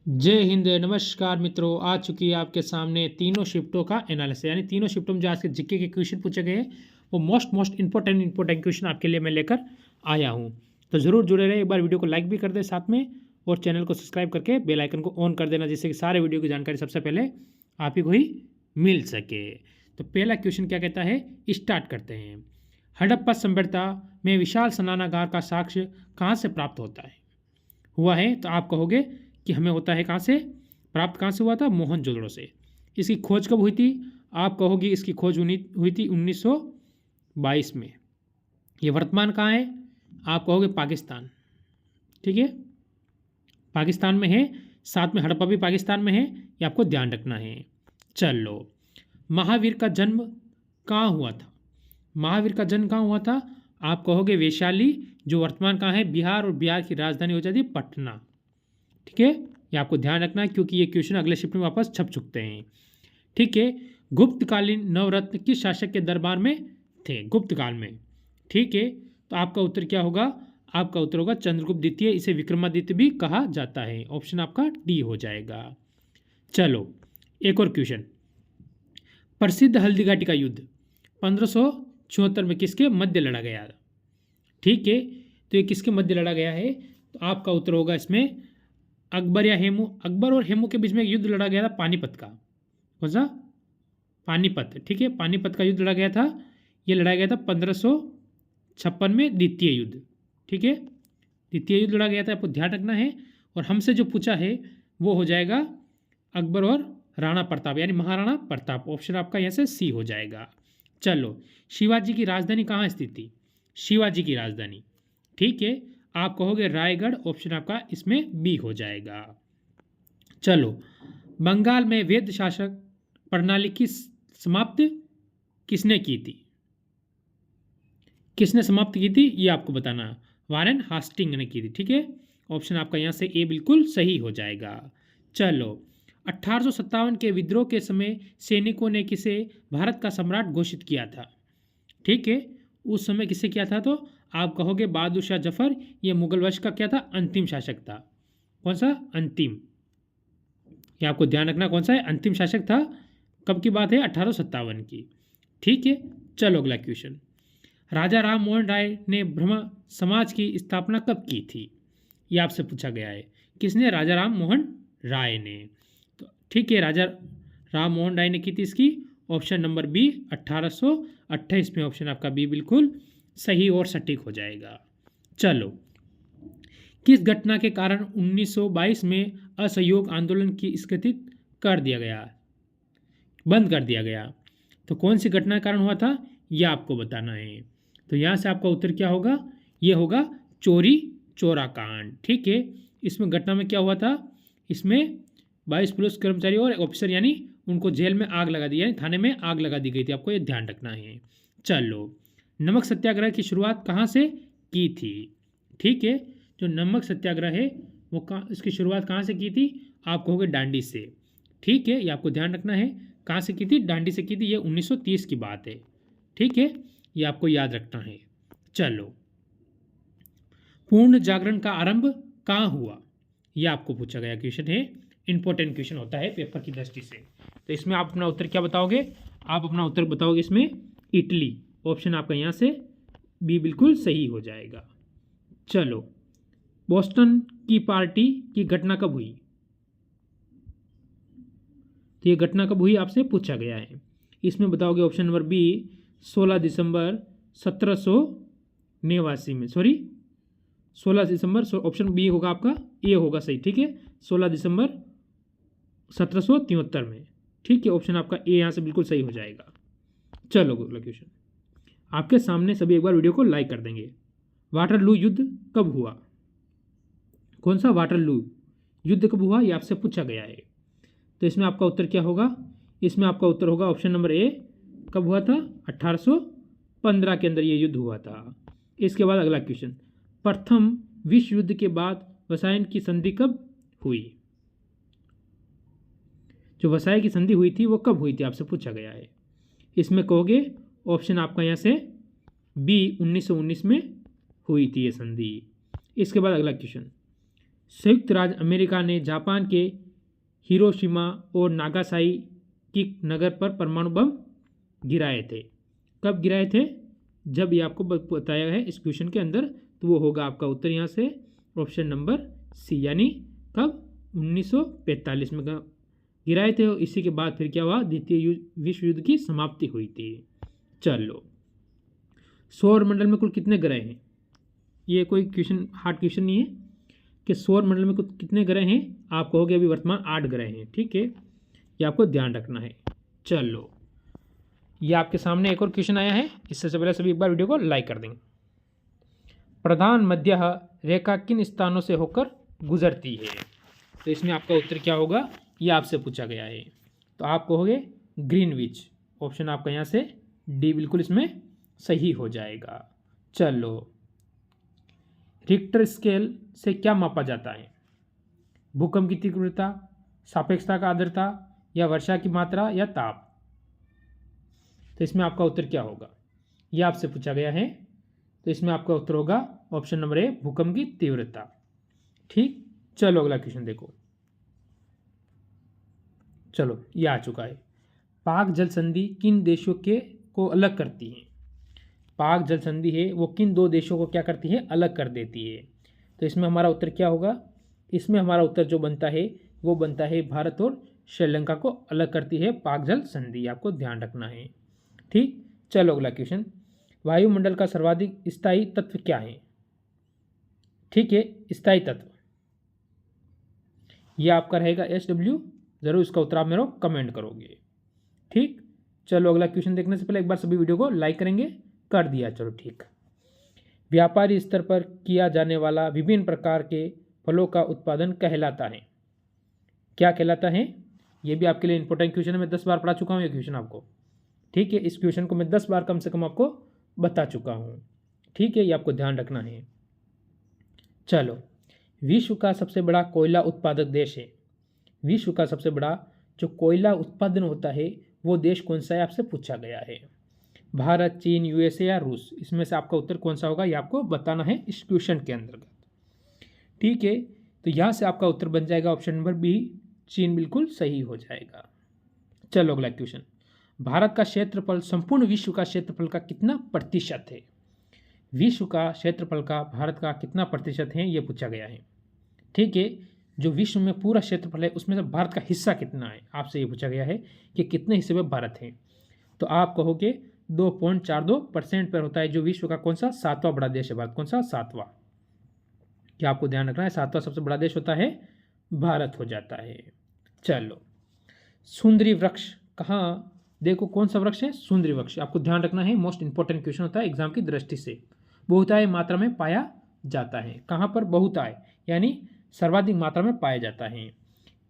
जय हिंद। नमस्कार मित्रों, आ चुकी है आपके सामने तीनों शिफ्टों का एनालिसिस, यानी तीनों शिफ्टों में जो आज के जीके के क्वेश्चन पूछे गए वो मोस्ट इंपॉर्टेंट क्वेश्चन आपके लिए मैं लेकर आया हूँ। तो ज़रूर जुड़े रहे, एक बार वीडियो को लाइक भी कर दे साथ में, और चैनल को सब्सक्राइब करके बेल आइकन को ऑन कर देना, जिससे कि सारे वीडियो की जानकारी सबसे पहले आप ही को ही मिल सके। तो पहला क्वेश्चन क्या कहता है, स्टार्ट करते हैं। हड़प्पा सभ्यता में विशाल स्नानागार का साक्ष्य कहाँ से प्राप्त होता है? हुआ है तो आप कहोगे कि हमें होता है कहाँ से प्राप्त, कहाँ से हुआ था? मोहनजोदड़ो से। इसकी खोज कब हुई थी? आप कहोगे इसकी खोज हुई थी 1922 में। ये वर्तमान कहाँ है? आप कहोगे पाकिस्तान। ठीक है, पाकिस्तान में है, साथ में हड़प्पा भी पाकिस्तान में है, ये आपको ध्यान रखना है। चलो, महावीर का जन्म कहाँ हुआ था? महावीर का जन्म कहाँ हुआ था? आप कहोगे वैशाली, जो वर्तमान कहाँ है? बिहार, और बिहार की राजधानी हो जाती है पटना। ठीक है, ये आपको ध्यान रखना है क्योंकि ये क्वेश्चन अगले शिफ्ट में वापस छप चुकते हैं। ठीक है, गुप्तकालीन नवरत्न किस शासक के दरबार में थे? गुप्त काल में। ठीक है, तो आपका उत्तर क्या होगा? आपका उत्तर होगा चंद्रगुप्त द्वितीय। इसे विक्रमादित्य भी कहा जाता है। ऑप्शन आपका डी हो जाएगा। चलो, एक और क्वेश्चन। प्रसिद्ध हल्दी घाटी का युद्ध 1576 में किसके मध्य लड़ा गया? ठीक है, तो ये किसके मध्य लड़ा गया है? तो आपका उत्तर होगा इसमें अकबर या हेमू। अकबर और हेमू के बीच में एक युद्ध लड़ा गया था, पानीपत का। कौन सा? पानीपत। ठीक है, पानीपत का युद्ध लड़ा गया था। ये लड़ा गया था 1556 में, द्वितीय युद्ध। ठीक है, द्वितीय युद्ध लड़ा गया था, आपको ध्यान रखना है। और हमसे जो पूछा है वो हो जाएगा अकबर और राणा प्रताप, यानी महाराणा प्रताप। ऑप्शन आपका यहाँ से सी हो जाएगा। चलो, शिवाजी की राजधानी कहाँ स्थित थी? शिवाजी की राजधानी, ठीक है, आप कहोगे रायगढ़। ऑप्शन आपका इसमें बी हो जाएगा। चलो, बंगाल में वैध शासक प्रणाली की समाप्त किसने की थी? किसने समाप्त की थी ये आपको बताना। वारेन हास्टिंग ने की थी। ठीक है, ऑप्शन आपका यहाँ से ए बिल्कुल सही हो जाएगा। चलो, 1857 के विद्रोह के समय सैनिकों ने किसे भारत का सम्राट घोषित किया था? ठीक है, उस समय किसे किया था? तो आप कहोगे बहादुर शाह जफर। ये मुगल वंश का क्या था? अंतिम शासक था। कौन सा? अंतिम। ये आपको ध्यान रखना, कौन सा है? अंतिम शासक था। कब की बात है? 1857 की। ठीक है, चलो अगला क्वेश्चन। राजा राम मोहन राय ने ब्रह्म समाज की स्थापना कब की थी? ये आपसे पूछा गया है। किसने? राजा राम मोहन राय ने। तो ठीक है, राजा राम मोहन राय ने की थी इसकी। ऑप्शन नंबर बी 1828 में। ऑप्शन आपका बी बिल्कुल सही और सटीक हो जाएगा। चलो, किस घटना के कारण 1922 में असहयोग आंदोलन की स्थगित कर दिया गया, बंद कर दिया गया? तो कौन सी घटना के कारण हुआ था यह आपको बताना है। तो यहाँ से आपका उत्तर क्या होगा? ये होगा चोरी चोरा कांड। ठीक है, इसमें घटना में क्या हुआ था? इसमें 22 पुलिस कर्मचारी और एक ऑफिसर, यानी उनको जेल में आग लगा दी, यानी थाने में आग लगा दी गई थी। आपको ये ध्यान रखना है। चलो, नमक सत्याग्रह की शुरुआत कहाँ से की थी? ठीक है, जो नमक सत्याग्रह है वो इसकी शुरुआत कहाँ से की थी? आप कहोगे डांडी से। ठीक है, ये आपको ध्यान रखना है। कहाँ से की थी? डांडी से की थी। ये 1930 की बात है। ठीक है, ये आपको याद रखना है। चलो, पूर्ण जागरण का आरंभ कहाँ हुआ? यह आपको पूछा गया क्वेश्चन है। इंपॉर्टेंट क्वेश्चन होता है पेपर की दृष्टि से। तो इसमें आप अपना उत्तर क्या बताओगे? आप अपना उत्तर बताओगे इसमें इटली। ऑप्शन आपका यहाँ से बी बिल्कुल सही हो जाएगा। चलो, बोस्टन की पार्टी की घटना कब हुई? तो ये घटना कब हुई आपसे पूछा गया है। इसमें बताओगे ऑप्शन नंबर बी 16 दिसंबर 1789 में। सॉरी, 16 दिसंबर। ऑप्शन बी होगा आपका, ए होगा सही। ठीक है, 16 दिसंबर 1773 में। ठीक है, ऑप्शन आपका ए यहाँ से बिल्कुल सही हो जाएगा। चलो अगला क्वेश्चन। आपके सामने सभी एक बार वीडियो को लाइक कर देंगे। वाटरलू युद्ध कब हुआ? कौन सा वाटरलू युद्ध कब हुआ ये आपसे पूछा गया है। तो इसमें आपका उत्तर क्या होगा? इसमें आपका उत्तर होगा ऑप्शन नंबर ए। कब हुआ था? 1815 के अंदर ये युद्ध हुआ था। इसके बाद अगला क्वेश्चन। प्रथम विश्व युद्ध के बाद वसाइन की संधि कब हुई? जो वसाई की संधि हुई थी वो कब हुई थी आपसे पूछा गया है। इसमें कहोगे ऑप्शन आपका यहाँ से बी 1919 में हुई थी ये संधि। इसके बाद अगला क्वेश्चन। संयुक्त राज्य अमेरिका ने जापान के हिरोशिमा और नागासाकी नगर पर परमाणु बम गिराए थे। कब गिराए थे? जब ये आपको बताया है इस क्वेश्चन के अंदर, तो वो होगा आपका उत्तर यहाँ से ऑप्शन नंबर सी, यानी कब? 1945 में गिराए थे। और इसी के बाद फिर क्या हुआ? द्वितीय विश्व युद्ध की समाप्ति हुई थी। चलो, सौर मंडल में कुल कितने ग्रह हैं? ये कोई क्वेश्चन, हार्ड क्वेश्चन नहीं है कि सौर मंडल में कुल कितने ग्रह हैं। आप कहोगे अभी वर्तमान 8 ग्रह हैं, ठीक है, ये आपको ध्यान रखना है। चलो, ये आपके सामने एक और क्वेश्चन आया है। इससे पहले सभी एक बार वीडियो को लाइक कर देंगे। प्रधान मध्य रेखा किन स्थानों से होकर गुजरती है? तो इसमें आपका उत्तर क्या होगा? ये आपसे पूछा गया है। तो आप कहोगे ग्रीनविच। ऑप्शन आपका यहाँ से डी बिल्कुल इसमें सही हो जाएगा। चलो, रिक्टर स्केल से क्या मापा जाता है? भूकंप की तीव्रता, सापेक्षता का आर्द्रता, या वर्षा की मात्रा, या ताप? तो इसमें आपका उत्तर क्या होगा? यह आपसे पूछा गया है। तो इसमें आपका उत्तर होगा ऑप्शन नंबर ए, भूकंप की तीव्रता। ठीक, चलो अगला क्वेश्चन देखो। चलो, ये आ चुका है। पाक जल संधि किन देशों के को अलग करती है? पाक जल संधि है वो किन 2 देशों को क्या करती है? अलग कर देती है। तो इसमें हमारा उत्तर क्या होगा? इसमें हमारा उत्तर जो बनता है वो बनता है भारत और श्रीलंका को अलग करती है पाक जल संधि। आपको ध्यान रखना है। ठीक, चलो अगला क्वेश्चन। वायुमंडल का सर्वाधिक स्थायी तत्व क्या है? ठीक है, स्थायी तत्व ये आपका रहेगा SW। जरूर इसका उत्तर आप मेरे को कमेंट करोगे। ठीक, चलो अगला क्वेश्चन देखने से पहले एक बार सभी वीडियो को लाइक करेंगे। कर दिया, चलो ठीक। व्यापारी स्तर पर किया जाने वाला विभिन्न प्रकार के फलों का उत्पादन कहलाता है? क्या कहलाता है? ये भी आपके लिए इंपॉर्टेंट क्वेश्चन है। मैं 10 बार पढ़ा चुका हूँ ये क्वेश्चन आपको। ठीक है, इस क्वेश्चन को मैं 10 बार कम से कम आपको बता चुका हूँ। ठीक है, ये आपको ध्यान रखना है। चलो, विश्व का सबसे बड़ा कोयला उत्पादक देश है। विश्व का सबसे बड़ा जो कोयला उत्पादन होता है वो देश कौन सा है? आपसे पूछा गया है। भारत, चीन, USA या रूस? इसमें से आपका उत्तर कौन सा होगा ये आपको बताना है इस क्वेश्चन के अंतर्गत। ठीक है, तो यहाँ से आपका उत्तर बन जाएगा ऑप्शन नंबर बी, चीन बिल्कुल सही हो जाएगा। चलो अगला क्वेश्चन। भारत का क्षेत्रफल संपूर्ण विश्व का क्षेत्रफल का कितना प्रतिशत है? विश्व का क्षेत्रफल का भारत का कितना प्रतिशत है ये पूछा गया है। ठीक है, जो विश्व में पूरा क्षेत्रफल है उसमें से भारत का हिस्सा कितना है आपसे ये पूछा गया है कि कितने हिस्से में भारत है। तो आप कहोगे 2.42% पर होता है जो विश्व का कौन सा 7वां बड़ा देश है भारत। कौन सा? 7वां। क्या आपको ध्यान रखना है? 7वां सबसे बड़ा देश होता है भारत हो जाता है। चलो, सुंदरी वृक्ष कहाँ? देखो कौन सा वृक्ष है? सुंदरी वृक्ष। आपको ध्यान रखना है, मोस्ट इंपॉर्टेंट क्वेश्चन होता है एग्जाम की दृष्टि से। बहुतायत मात्रा में पाया जाता है। कहाँ पर? बहुतायत यानी सर्वाधिक मात्रा में पाया जाता है।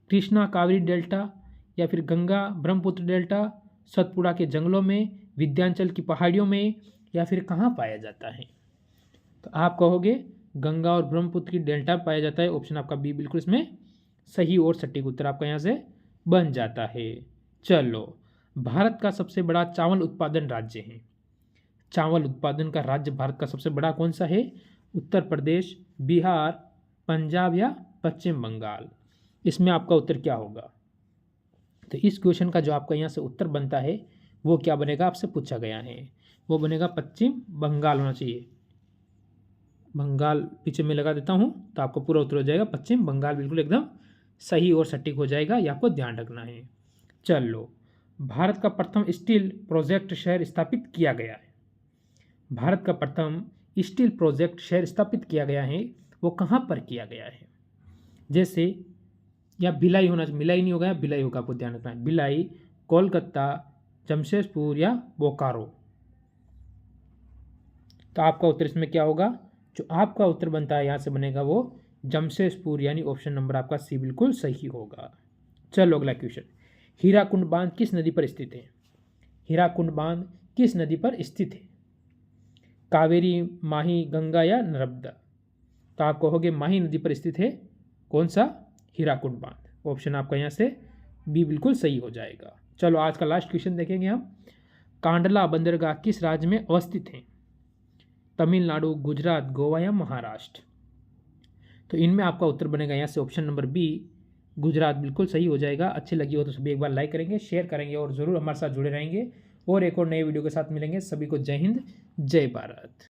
कृष्णा कावेरी डेल्टा, या फिर गंगा ब्रह्मपुत्र डेल्टा, सतपुड़ा के जंगलों में, विंध्याचल की पहाड़ियों में, या फिर कहाँ पाया जाता है? तो आप कहोगे गंगा और ब्रह्मपुत्र की डेल्टा पाया जाता है। ऑप्शन आपका बी बिल्कुल इसमें सही और सटीक उत्तर आपका यहाँ से बन जाता है। चलो, भारत का सबसे बड़ा चावल उत्पादन राज्य है। चावल उत्पादन का राज्य भारत का सबसे बड़ा कौन सा है? उत्तर प्रदेश, बिहार, पंजाब या पश्चिम बंगाल? इसमें आपका उत्तर क्या होगा? तो इस क्वेश्चन का जो आपका यहाँ से उत्तर बनता है वो क्या बनेगा? आपसे पूछा गया है, वो बनेगा पश्चिम बंगाल होना चाहिए। बंगाल पीछे में लगा देता हूँ तो आपको पूरा उत्तर हो जाएगा पश्चिम बंगाल। बिल्कुल एकदम सही और सटीक हो जाएगा, ये आपको ध्यान रखना है। चलो, भारत का प्रथम स्टील प्रोजेक्ट शहर स्थापित किया गया है। भारत का प्रथम स्टील प्रोजेक्ट शहर स्थापित किया गया है, वो कहाँ पर किया गया है? जैसे या भिलाई होना चाहिए, भिलाई नहीं होगा, भिलाई होगा, आपको ध्यान रखना है। भिलाई, कोलकाता, जमशेदपुर या बोकारो? तो आपका उत्तर इसमें क्या होगा? जो आपका उत्तर बनता है यहाँ से बनेगा वो जमशेदपुर, यानी ऑप्शन नंबर आपका सी बिल्कुल सही होगा। चलो अगला क्वेश्चन। हीराकुंड बांध किस नदी पर स्थित है? हीराकुंड बांध किस नदी पर स्थित है? कावेरी, माही, गंगा या नर्मदा? तो आप कहोगे माही नदी पर स्थित है कौन सा? हीराकुंड बांध। ऑप्शन आपका यहाँ से बी बिल्कुल सही हो जाएगा। चलो आज का लास्ट क्वेश्चन देखेंगे हम। कांडला बंदरगाह किस राज्य में अवस्थित है? तमिलनाडु, गुजरात, गोवा या महाराष्ट्र? तो इनमें आपका उत्तर बनेगा यहाँ से ऑप्शन नंबर बी, गुजरात, बिल्कुल सही हो जाएगा। अच्छी लगी हो तो सभी एक बार लाइक करेंगे, शेयर करेंगे और ज़रूर हमारे साथ जुड़े रहेंगे और एक और नए वीडियो के साथ मिलेंगे। सभी को जय हिंद, जय भारत।